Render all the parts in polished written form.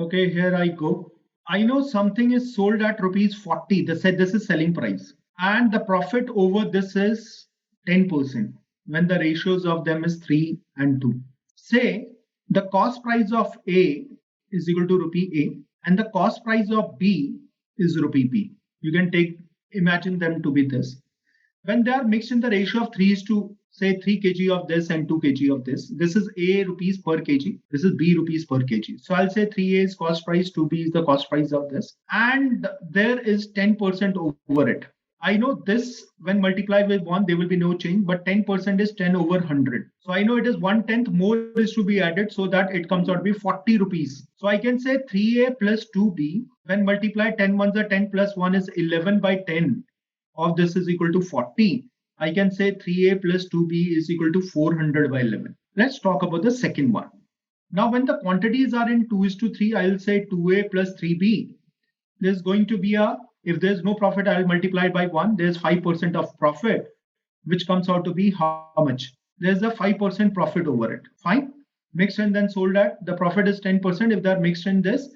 Okay, here I go. I know something is sold at rupees 40. They said this is selling price. And the profit over this is 10% when the ratios of them is 3 and 2. Say the cost price of A is equal to rupee A and the cost price of B is rupee B. You can imagine them to be this. When they are mixed in the ratio of 3 is to say 3 kg of this and 2 kg of this, this is A rupees per kg, this is B rupees per kg. So I'll say 3A is cost price, 2B is the cost price of this, and there is 10% over it. I know this when multiplied with 1 there will be no change, but 10% is 10 over 100. So I know it is 1/10 more is to be added so that it comes out to be 40 rupees. So I can say 3A plus 2B when multiplied 10 ones are 10 plus 1 is 11 by 10 of this is equal to 40. I can say 3A plus 2B is equal to 400 by 11. Let's talk about the second one. Now when the quantities are in 2 is to 3, I'll say 2A plus 3B. There's going to be if there's no profit, I'll multiply it by 1. There's 5% of profit, which comes out to be how much? There's a 5% profit over it. Fine. Mixed and then sold at, the profit is 10% if they're mixed in this,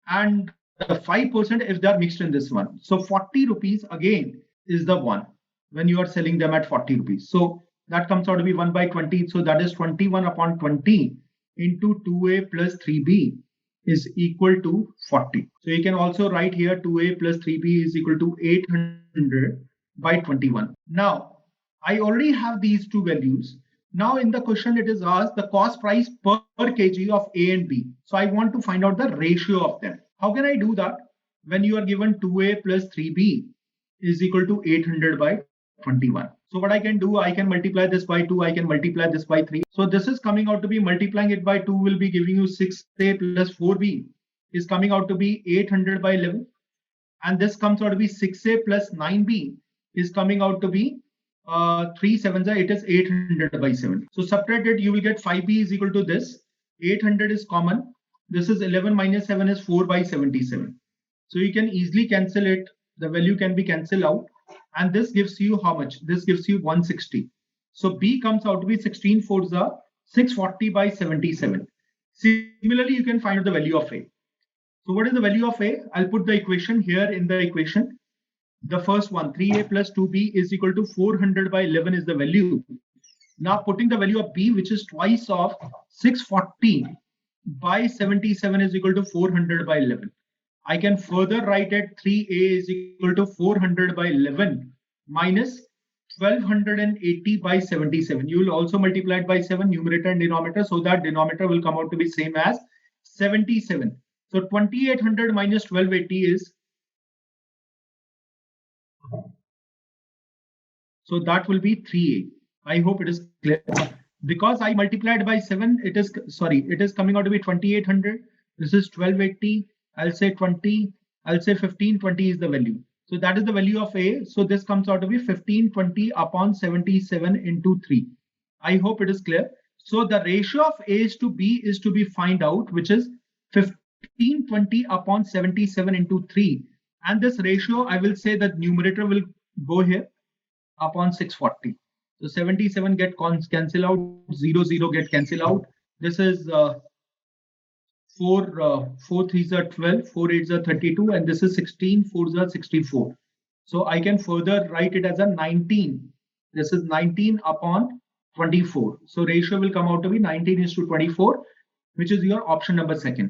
and 5% if they're mixed in this one. So 40 rupees again is the one when you are selling them at 40 rupees. So that comes out to be 1 by 20. So that is 21 upon 20 into 2A plus 3B is equal to 40. So you can also write here 2A plus 3B is equal to 800 by 21. Now I already have these two values. Now in the question it is asked the cost price per kg of A and B. So I want to find out the ratio of them. How can I do that? When you are given 2A plus 3B is equal to 800 by 21. So what I can do, I can multiply this by 2, I can multiply this by 3. So this is coming out to be multiplying it by 2 will be giving you 6A plus 4B is coming out to be 800 by 11. And this comes out to be 6A plus 9B is coming out to be 3 7s, it is 800 by 7. So subtract it, you will get 5B is equal to this. 800 is common. This is 11 minus 7 is 4 by 77. So you can easily cancel it. The value can be cancelled out. And this gives you how much? This gives you 160. So B comes out to be 16 4s are 640 by 77. Similarly, you can find out the value of A. So what is the value of A? I'll put the equation here in the equation. The first one, 3A plus 2B is equal to 400 by 11 is the value. Now putting the value of B, which is twice of 640 by 77 is equal to 400 by 11. I can further write it 3A is equal to 400 by 11 minus 1280 by 77. You will also multiply it by 7 numerator and denominator, so that denominator will come out to be same as 77. So 2800 minus 1280 is, so that will be 3A. I hope it is clear. Because I multiplied by 7, it is coming out to be 2800. This is 1280. I'll say 20, I'll say 1520 is the value. So that is the value of A. So this comes out to be 1520 upon 77 into 3. I hope it is clear. So the ratio of A is to B is to be find out, which is 1520 upon 77 into 3. And this ratio, I will say that numerator will go here upon 640. So 77 get cancel out, 0 get cancel out. This is 4 3s are 12, 4 8s are 32, and this is 16 4s are 64. So I can further write it as a 19. This is 19 upon 24. So ratio will come out to be 19 is to 24, which is your option number 2.